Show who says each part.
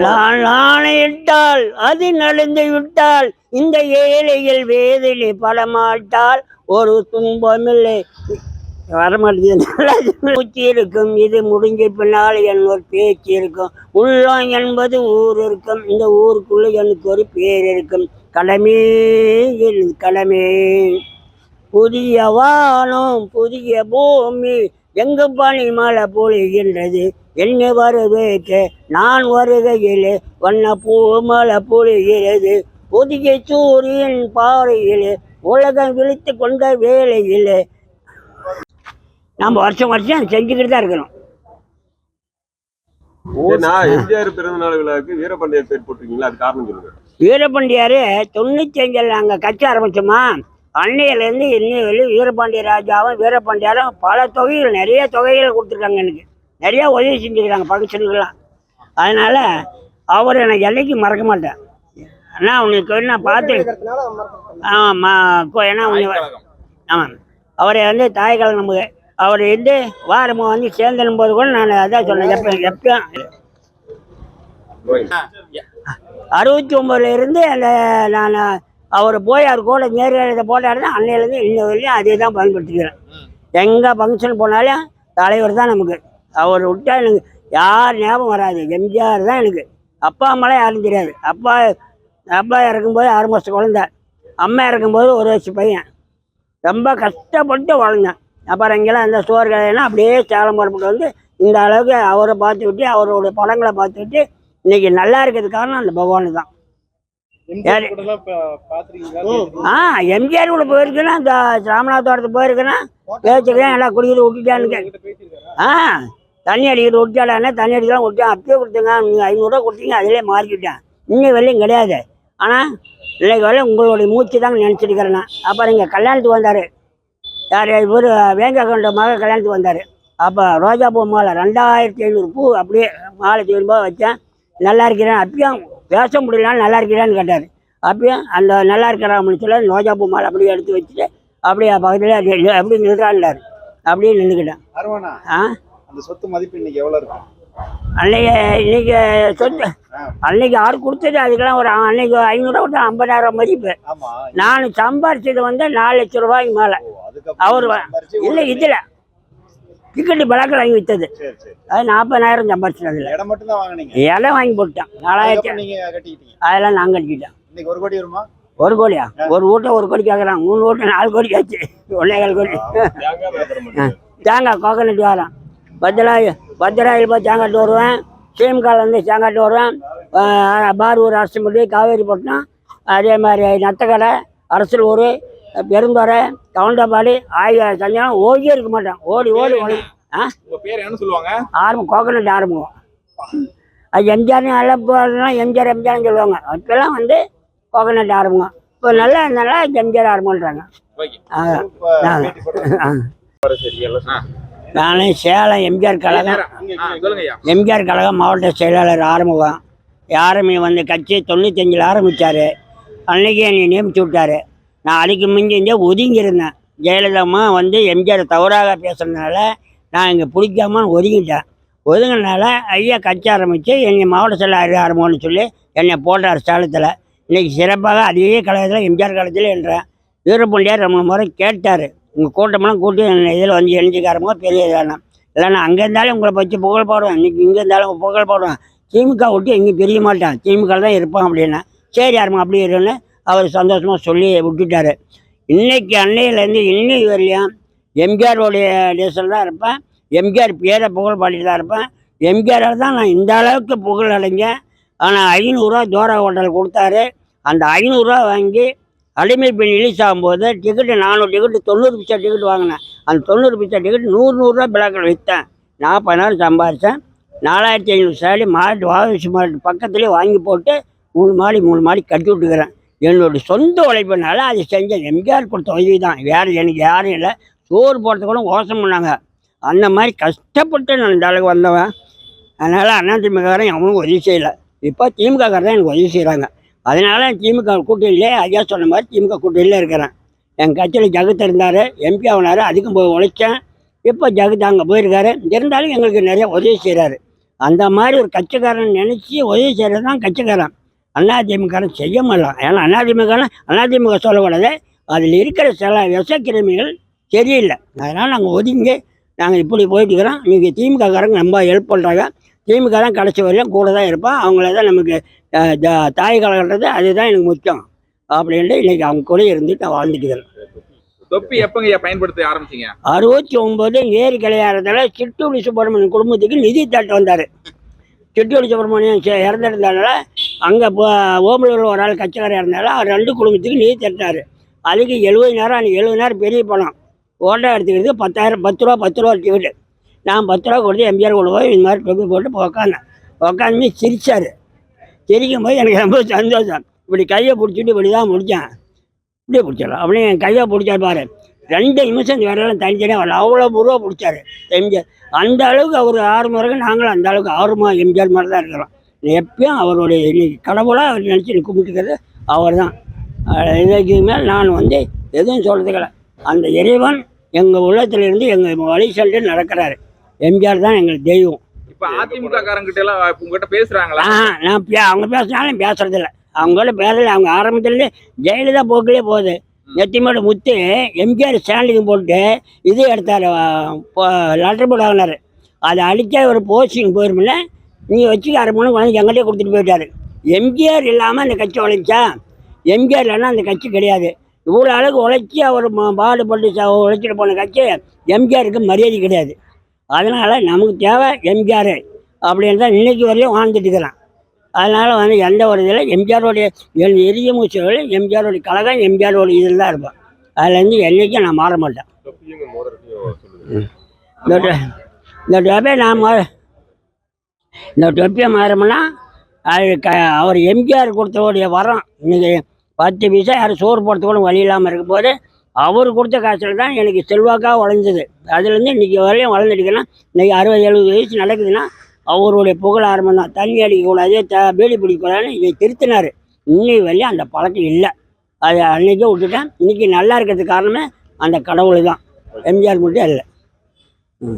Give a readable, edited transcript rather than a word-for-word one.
Speaker 1: நான் ஆணையிட்டால் அது நடந்து விட்டால் இந்த ஏழைகள் வேதனை படமாட்டால் ஒரு துன்பமில்லை வரமாட்டேங்குது. மூச்சு இருக்கும், இது முடிஞ்ச பின்னால் என் ஒரு பேச்சு இருக்கும். உள்ளம் என்பது ஊர் இருக்கும், இந்த ஊருக்குள்ள எனக்கு ஒரு பேர் இருக்கும். கடமே என் கடமே, புதிய வானம் புதிய பூமி எங்கு பனி மழை பொழிகின்றது. என்னை வரவேற்க நான் வருகையிலே வண்ண பூ மழை பொழிகிறது. புதிய சூரியன் பாறையிலே உலகம் விழித்து கொண்ட வேலையிலே நம்ம வருஷம் வருஷம் செஞ்சுக்கிட்டு தான் இருக்கணும்.
Speaker 2: எம்ஜிஆர் பிறந்தநாள் விழாவுக்கு வீரபாண்டியார் பேர் போட்டிருக்கீங்களா, அது காரணம் சொல்லுங்க.
Speaker 1: வீரபாண்டியார் 95 நாங்கள் கட்சி ஆரம்பிச்சோமா, அன்னையிலேருந்து இன்னைய வரையும் வீரபாண்டிய ராஜாவும் வீரபாண்டியாரும் பல தொகைகள் நிறைய தொகைகள் கொடுத்துருக்காங்க. எனக்கு நிறையா உதவி செஞ்சுருக்காங்க ஃபங்க்ஷனுக்கெல்லாம். அதனால் அவர் எனக்கு என்னைக்கு மறக்க மாட்டேன். ஆனால் உனக்கு நான் பார்த்து ஆமாம், ஏன்னா ஆமாம் அவரை வந்து தாய்க்காலம் நமக்கு அவர் வந்து வாரமாக வந்து சேர்ந்தனும் போது கூட நான் அதான் சொன்னேன். எப்பயும் 69 இருந்து அந்த நான் அவர் போய் அவர் கூட நேரத்தை போட்டாருன்னா அன்னையிலேருந்து இன்ன வரையும் அதே தான் பயன்படுத்திக்கிறேன். எங்கே ஃபங்க்ஷன் போனாலும் தலைவர் தான் நமக்கு. அவர் விட்டா எனக்கு யார் ஞாபகம் வராது, எம்ஜிஆர் தான் எனக்கு. அப்பா அம்மாலாம் யாரும் தெரியாது. அப்பா இறக்கும்போது 6 மாதம் குழந்தை, அம்மா இறக்கும்போது 1 வயசு பையன். ரொம்ப கஷ்டப்பட்டு வளர்ந்தேன். அப்புறம் இங்கெல்லாம் அந்த சோறு கதைன்னா அப்படியே சேலம் புறப்பட்டு வந்து இந்த அளவுக்கு அவரை பார்த்துக்கிட்டு அவரோட படங்களை பார்த்துக்கிட்டு இன்னைக்கு நல்லா இருக்கிறது காரணம் அந்த பகவானு தான். எம்ஜிஆர் கூட போயிருக்குன்னா இந்த ராமநாதபுரத்துக்கு போயிருக்குன்னா பேச்சுக்கிறேன், எல்லாம் குடிக்கிட்டு விட்டுட்டான்னு. தண்ணி அடிக்கிட்டு விட்டாடானே, தண்ணி அடிக்கலாம் விட்டேன். அப்பயே கொடுத்தீங்க, நீங்கள் 500 ரூபா கொடுத்தீங்க, அதிலே மாறிக்கிட்டேன். இன்னும் வெளியும் கிடையாது. ஆனால் இன்னைக்கு வரல உங்களுடைய மூச்சு தாங்க நினச்சிருக்கிறேன் நான். அப்புறம் இங்கே கல்யாணத்துக்கு வந்தார், யார் இவர் வேங்ககண்ட மக கல்யாணத்துக்கு வந்தார். அப்போ ரோஜா பூ மாலை 2500 பூ அப்படியே மாலை திரும்ப வச்சேன். நல்லா இருக்கிறேன், அப்பயும் பேச முடியலன்னு நல்லா இருக்கிறேன்னு கேட்டார். அப்பயும் அந்த நல்லா இருக்கிறான்னு சொல்ல ரோஜா பூ மாலை அப்படியே எடுத்து வச்சுட்டு அப்படியே பக்கத்தில் எப்படி நின்றாண்டார். அப்படியே நின்றுக்கிட்டேன்.
Speaker 3: அந்த சொத்து மதிப்பு இன்னைக்கு எவ்வளோ இருக்கும்?
Speaker 1: இன்னைக்கு சொத்து அன்னைக்கு யார் கொடுத்தது அதுக்கெல்லாம் ஒரு அன்னைக்கு 500 ரூபா கொடுத்தா 50,000 மதிப்பு. நான் சம்பாரிச்சது வந்து 4 லட்சம் ரூபாய்க்கு மேலே. அவர் இல்லை இதில் டிக்கெட்டு பலாக்கள் வாங்கி விற்றது, அது 40,000 சம்பாரிச்சது. இடம் வாங்கி போட்டேன் 4,000. அதெல்லாம் நான் கட்டிக்கிட்டேன்.
Speaker 3: 1 கோடி வருமா?
Speaker 1: 1 கோடியா? ஒரு வீட்டை 1 கோடி கேட்குறான். 3 வீட்டை 4 கோடி ஆச்சு. 1,4 கோடி. தேங்காய் கோகனட் வாரம் பத்திராயில் போய் தேங்காட்டு வருவேன். சீம்கால் வந்து தேங்காட்டு வருவேன். பாரூர் அரசுமட்டி காவேரிப்பட்டினம், அதே மாதிரி நத்தக்கடை அரசல் பெருந்தோரை கவுண்டபாடி சஞ்சாலம் ஓடியே இருக்க மாட்டேன். ஓடி ஆரம்பம் கோகனட் ஆரம்பம். அது எம்ஜிஆர் எல்லாம் போகிறதுனா எம்ஜிஆர்னு சொல்லுவாங்க. அப்பெல்லாம் வந்து கோகனட் ஆரம்பம். இப்போ நல்லா எம்ஜிஆர் ஆரம்பம்ன்றாங்க. நான் சேலம் எம்ஜிஆர் கழகம் மாவட்ட செயலாளர் ஆரம்பம். யாருமே வந்து கட்சி 95 ஆரம்பித்தார். அன்றைக்கி என்னை நியமித்து விட்டார். நான் அதுக்கு முந்தி ஒதுங்கியிருந்தேன். ஜெயலலிதா வந்து எம்ஜிஆர் தவறாக பேசுறதுனால நான் இங்கே பிடிக்காமல் ஒதுங்கினால ஐயா கட்சி ஆரம்பித்து என்னை மாவட்ட செயலாளர் ஆரம்பம்னு சொல்லி என்னை போட்டார் சேலத்தில். இன்றைக்கி சிறப்பாக அதே கழகத்தில் எம்ஜிஆர் கழகத்தில் என்றேன். வீரபாண்டியார் ரொம்ப முறை கேட்டார், உங்கள் கூட்டமெல்லாம் கூட்டி இதில் வந்து எழுஞ்சிக்காரமோ பெரிய இதானா இல்லைன்னா அங்கே இருந்தாலும் உங்களை பற்றி புகழ் பாடுவேன், இன்றைக்கி இங்கே இருந்தாலும் புகழ் பாடுவேன், திமுக விட்டு எங்கேயும் பிரிய மாட்டான், திமுக தான் இருப்பான் அப்படின்னா. சரி யாருமா அப்படி இருக்குன்னு அவர் சந்தோஷமாக சொல்லி விட்டுட்டார். இன்றைக்கி அன்னையிலேருந்து இன்னைக்கு வரலையும் எம்ஜிஆருடைய டேஸில் தான் இருப்பேன். எம்ஜிஆர் பேரை புகழ் பாடிட்டு தான் இருப்பேன். எம்ஜிஆரால் தான் நான் இந்த அளவுக்கு புகழ் அடைஞ்சேன். ஆனால் 500 ரூபா தோரா ஹோட்டல் கொடுத்தாரு. அந்த 500 ரூபா வாங்கி அடிமை பெண் ரிலீஸ் ஆகும்போது டிக்கெட்டு 400 டிக்கெட்டு 90 பைசா டிக்கெட் வாங்கினேன். அந்த 90 பைசா டிக்கெட் 100 ரூபா பிளாக்கில் விற்றேன். 40,000 சம்பாதிச்சேன். 4,500 சேலரி வாசி மாட்டு பக்கத்துலேயே வாங்கி போட்டு 3 மாடி கட்டி விட்டுக்கிறேன். என்னுடைய சொந்த உழைப்பினால அது செஞ்சேன். எம்ஜிஆர் கொடுத்த உதவி தான், வேறு எனக்கு யாரும் இல்லை. சோறு போடுறதுக்கு கூட மோசம் பண்ணாங்க. அந்த மாதிரி கஷ்டப்பட்டு நான் இந்த அளவுக்கு வந்தவன். அதனால் அண்ணா திமுககாரன் அவனும் உதவி செய்யலை. இப்போ திமுககாரன் தான் எனக்கு உதவி செய்கிறாங்க. அதனால திமுக கூட்டணியிலே ஐயா சொன்ன மாதிரி திமுக கூட்டணியில் இருக்கிறேன். என் கட்சியில் ஜகத்து இருந்தார், எம்பி ஆகினார். அதுக்கும் போய் உழைச்சேன். இப்போ ஜெகத் அங்கே போயிருக்காரு. இருந்தாலும் எங்களுக்கு நிறைய உதவி செய்கிறாரு. அந்த மாதிரி ஒரு கட்சிக்காரன் நினச்சி உதவி செய்கிறது தான் கட்சிக்காரன். அதிமுககாரன் செய்ய மாட்டான். ஏன்னா அதிமுக சொல்லக்கூடாது. அதில் இருக்கிற சில விஷக்கிருமிகள் சரியில்லை. அதனால் நாங்கள் ஒதுங்கி நாங்கள் இப்படி போயிட்டு இருக்கிறோம். இன்றைக்கி திமுககாரங்க ரொம்ப ஹெல்ப் பண்ணுறாங்க. திமுக தான் கடைசி வரையும் கூட தான் இருப்பான். அவங்கள தான் நமக்கு தாய் கலகிறது அதுதான் எனக்கு முக்கியம் அப்படின்ட்டு இன்றைக்கி அவங்க கூட இருந்துட்டு நான் வாழ்ந்துட்டு இருக்கிறேன்.
Speaker 4: தொப்பி எப்பங்க பயன்படுத்த ஆரம்பிச்சீங்க?
Speaker 1: 69 ஏரி கலையாரத்தில் சிட்டூடி சுப்பிரமணியன் குடும்பத்துக்கு நிதி தட்டு வந்தார். சிட்டூடி சுப்பிரமணியன் இறந்துருந்தனால அங்கே ஓமலூரில் ஒரு ஆள் கட்சிக்காரர் இருந்தாலும் அவர் 2 குடும்பத்துக்கு நிதி தட்டினார். அதுக்கு 70,000 பெரிய பணம். ஓட்டா எடுத்துக்கிறதுக்கு 10 ரூபா டிக்கெட்டு. நான் 10 ரூபா கொடுத்து எம்ஜிஆர் கொண்டு போய் இந்த மாதிரி தொப்பி போட்டு உட்காந்து சிரித்தார். சிரிக்கும் போது எனக்கு ரொம்ப சந்தோஷம். இப்படி கையை பிடிச்சிட்டு இப்படி தான் முடித்தேன். இப்படியே பிடிச்சிடலாம் அப்படின்னு என் கையை பிடிச்சார் பாரு. 2 நிமிஷம் இந்த வரலாம் தனித்தனியாக வரல. அவ்வளோ முருவா பிடிச்சாரு எம்ஜிஆர். அந்த அளவுக்கு அவர் ஆறுமுறை, நாங்களும் அந்த அளவுக்கு ஆறுமா எம்ஜிஆர் மாதிரி தான் இருக்கிறோம். எப்பயும் அவருடைய இன்னைக்கு கடவுளாக அவர் நினச்சி கும்பிட்டுக்கிறது அவர் தான். இதுக்கு மேல் நான் எதுவும் சொல்கிறதுக்கல. அந்த இறைவன் எங்கள் உள்ளத்திலிருந்து எங்கள் வழி சென்று நடக்கிறாரு. எம்ஜிஆர் தான் எங்களுக்கு தெய்வம்.
Speaker 4: இப்போ அதிமுக காரங்கிட்ட எல்லாம் உங்ககிட்ட பேசுகிறாங்களா?
Speaker 1: நான் அவங்க பேசினாலும் பேசுறதில்ல. அவங்களோட பேசல. அவங்க ஆரம்பத்துலேருந்து ஜெயலலிதா போக்கிலே போகுது. நெத்திமேடு முத்து எம்ஜிஆர் ஸ்டாண்டிங் போட்டு இது எடுத்தார், லெட்டர் போர்டு வாங்கினார். அதை அடித்தா ஒரு போஸ்டிங் போயிருமில்ல, நீங்கள் வச்சு 1/2 மணி குழந்தைக்கு எங்கிட்டே கொடுத்துட்டு போயிட்டார். எம்ஜிஆர் இல்லாமல் அந்த கட்சி உழைச்சா? எம்ஜிஆர் இல்லைன்னா அந்த கட்சி கிடையாது. இவ்வளோ அளவுக்கு உழைச்சி அவர் பாடுபட்டு உழைச்சிட்டு போன கட்சி எம்ஜிஆருக்கு மரியாதை கிடையாது. அதனால் நமக்கு தேவை எம்ஜிஆர் அப்படின்னு தான் இன்றைக்கி வரையும் வாழ்ந்துட்டு இருக்கிறான். அதனால் எந்த ஒரு இதில் எம்ஜிஆரோடைய எரிய மூச்சோட எம்ஜிஆரோடைய கழகம் எம்ஜிஆரோட இதில் தான் இருப்பேன். அதுலேருந்து என்றைக்கும் நான் மாற மாட்டேன். இந்த தொப்பியை மாறோம்னா அது அவர் எம்ஜிஆர் கொடுத்தவருடைய வரம். இன்றைக்கி 10 பைசா யாரும் சோறு போடுறதுக்கு கூட வழி இல்லாமல் இருக்கும் போது அவர் கொடுத்த காசில் தான் எனக்கு செல்வாக்காக வளைஞ்சது. அதுலேருந்து இன்றைக்கி வரையும் வளர்ந்துட்டுக்குன்னா இன்றைக்கி 60-70 வயசு நடக்குதுன்னா அவருடைய புகழ் ஆரம்பம் தான். தண்ணி அடிக்கக்கூடாது, பீடி பிடிக்கக்கூடாதுன்னு இதை திருத்தினார். இன்னைக்கு வரையும் அந்த பழக்கம் இல்லை. அதை அன்றைக்கே விட்டுட்டேன். இன்றைக்கி நல்லா இருக்கிறதுக்கு காரணமே அந்த கடவுள் தான். எம்ஜிஆர் மட்டும் இல்லை.